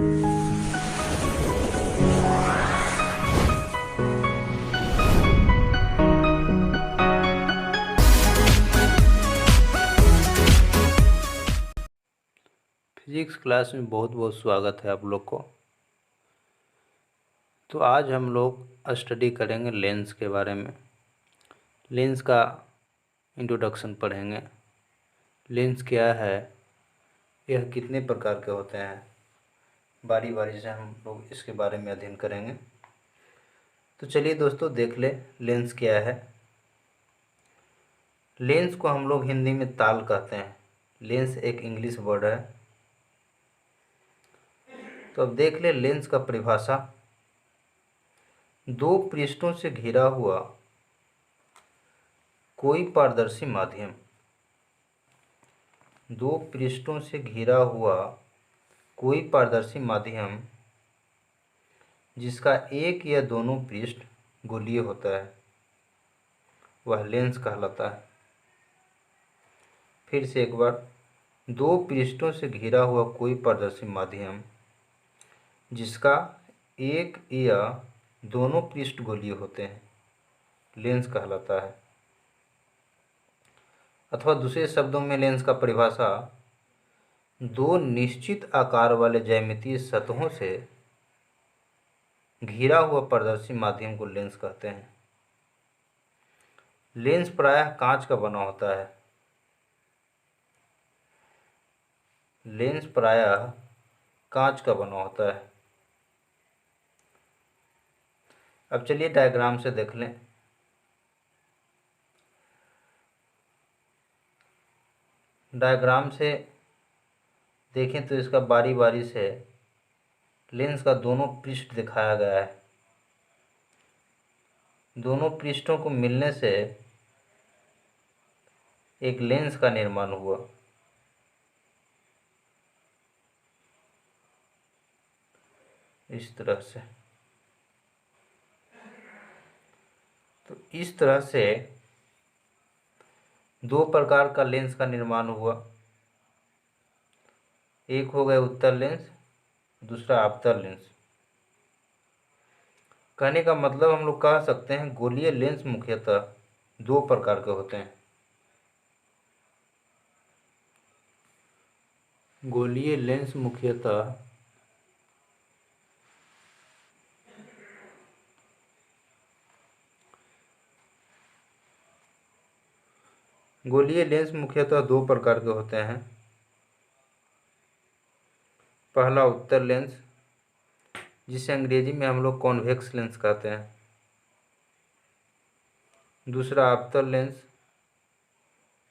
Physics class में बहुत बहुत स्वागत है आप लोग को। तो आज हम लोग स्टडी करेंगे लेंस के बारे में। लेंस का इंट्रोडक्शन पढ़ेंगे। लेंस क्या है, यह कितने प्रकार के होते हैं, बारी बारी से हम लोग इसके बारे में अध्ययन करेंगे। तो चलिए दोस्तों देख ले लेंस क्या है। लेंस को हम लोग हिंदी में ताल कहते हैं। लेंस एक इंग्लिश वर्ड है। तो अब देख ले लेंस का परिभाषा। दो पृष्ठों से घिरा हुआ कोई पारदर्शी माध्यम। दो पृष्ठों से घिरा हुआ कोई पारदर्शी माध्यम जिसका एक या दोनों पृष्ठ गोलीय होता है वह लेंस कहलाता है। फिर से एक बार, दो पृष्ठों से घिरा हुआ कोई पारदर्शी माध्यम जिसका एक या दोनों पृष्ठ गोलीय होते हैं लेंस कहलाता है। अथवा दूसरे शब्दों में लेंस का परिभाषा दो निश्चित आकार वाले ज्यामितीय सतहों से घिरा हुआ पारदर्शी माध्यम को लेंस कहते हैं। लेंस प्रायः कांच का बना होता है। लेंस प्रायः कांच का बना होता है। अब चलिए डायग्राम से देख लें। डायग्राम से देखें तो इसका बारी बारी से लेंस का दोनों पृष्ठ दिखाया गया है। दोनों पृष्ठों को मिलने से एक लेंस का निर्माण हुआ। इस तरह से। तो इस तरह से दो प्रकार का लेंस का निर्माण हुआ। एक हो गया उत्तल लेंस, दूसरा अवतल लेंस। कहने का मतलब हम लोग कह सकते हैं गोलीय लेंस मुख्यतः दो प्रकार के होते हैं। गोलीय लेंस मुख्यतः दो प्रकार के होते हैं। पहला उत्तल लेंस जिसे अंग्रेजी में हम लोग कॉन्वेक्स लेंस कहते हैं। दूसरा अवतल लेंस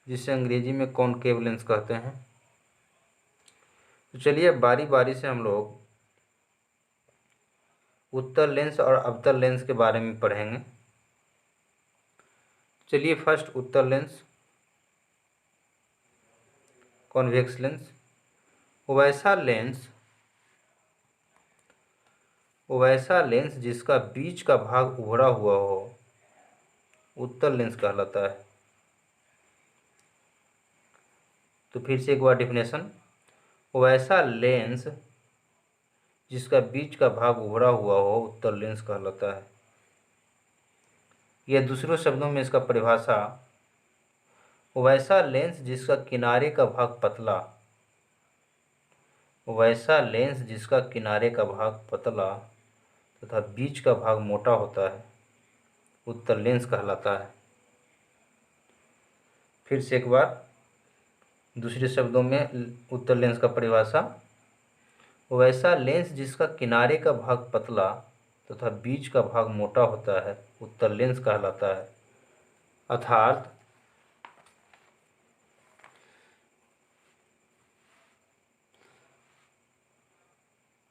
जिसे अंग्रेजी में कॉनकेव लेंस कहते हैं। तो चलिए बारी बारी से हम लोग उत्तल लेंस और अवतल लेंस के बारे में पढ़ेंगे। चलिए फर्स्ट उत्तल लेंस, कॉन्वेक्स लेंस। वैसा लेंस जिसका बीच का भाग उभरा हुआ हो उत्तल लेंस कहलाता है। तो फिर से एक बार डेफिनेशन, वैसा लेंस जिसका बीच का भाग उभरा हुआ हो उत्तल लेंस कहलाता है। यह दूसरे शब्दों में इसका परिभाषा वैसा लेंस जिसका किनारे का भाग पतला, वैसा लेंस जिसका किनारे का भाग पतला तथा बीच का भाग मोटा होता है उत्तल लेंस कहलाता है। फिर से एक बार दूसरे शब्दों में उत्तल लेंस का परिभाषा वैसा लेंस जिसका किनारे का भाग पतला तथा बीच का भाग मोटा होता है उत्तल लेंस कहलाता है।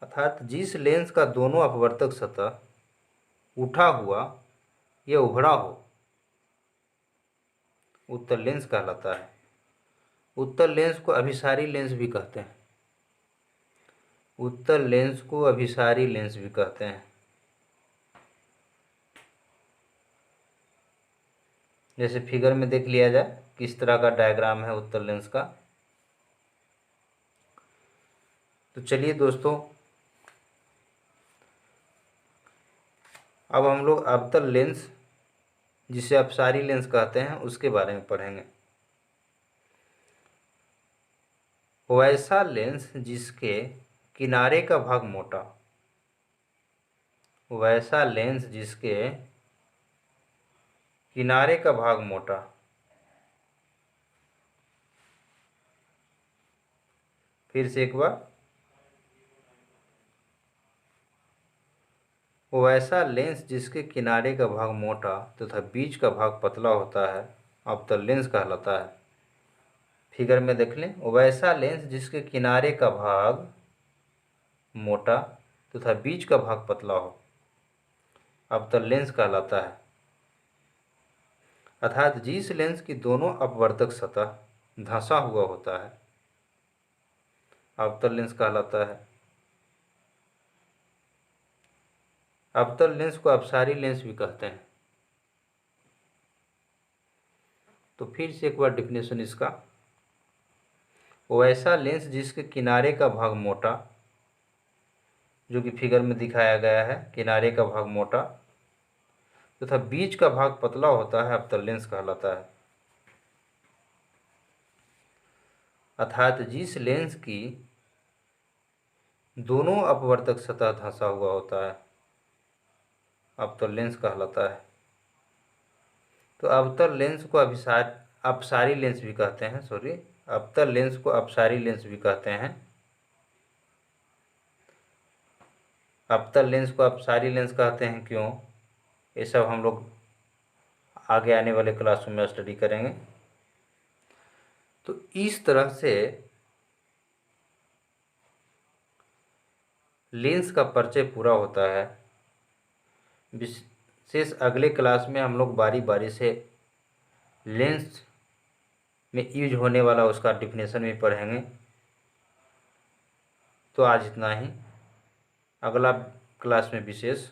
अर्थात जिस लेंस का दोनों अपवर्तक सतह उठा हुआ या उभड़ा हो उत्तल लेंस कहलाता है। उत्तल लेंस को अभिसारी लेंस भी कहते हैं। उत्तल लेंस को अभिसारी लेंस भी कहते हैं। जैसे फिगर में देख लिया जाए किस तरह का डायग्राम है उत्तल लेंस का। तो चलिए दोस्तों अब हम लोग अवतल लेंस, जिसे अपसारी लेंस कहते हैं, उसके बारे में पढ़ेंगे। वैसा लेंस जिसके किनारे का भाग मोटा, वैसा लेंस जिसके किनारे का भाग मोटा, फिर से एक बार, वैसा लेंस जिसके किनारे का भाग मोटा तथा बीच का भाग पतला होता है अवतल लेंस कहलाता है। फिगर में देख लें, वैसा लेंस जिसके किनारे का भाग मोटा तथा बीच का भाग पतला हो अवतल लेंस कहलाता है। अर्थात जिस लेंस की दोनों अपवर्तक सतह धंसा हुआ होता है अवतल लेंस कहलाता है। अवतल लेंस को अपसारी लेंस भी कहते हैं। तो फिर से एक बार डेफिनेशन इसका, वैसा लेंस जिसके किनारे का भाग मोटा, जो कि फिगर में दिखाया गया है, किनारे का भाग मोटा तथा बीच का भाग पतला होता है अवतल लेंस कहलाता है। अर्थात जिस लेंस की दोनों अपवर्तक सतह धंसा हुआ होता है अवतल लेंस कहलाता है। तो अवतल लेंस को अपसारी लेंस भी कहते हैं, अवतल लेंस को अपसारी लेंस भी कहते हैं। अवतल लेंस को अपसारी लेंस कहते हैं क्यों, ये सब हम लोग आगे आने वाले क्लासों में स्टडी करेंगे। तो इस तरह से लेंस का परिचय पूरा होता है। विशेष अगले क्लास में हम लोग बारी बारी से लेंस में यूज होने वाला उसका डिफिनेशन भी पढ़ेंगे। तो आज इतना ही, अगला क्लास में विशेष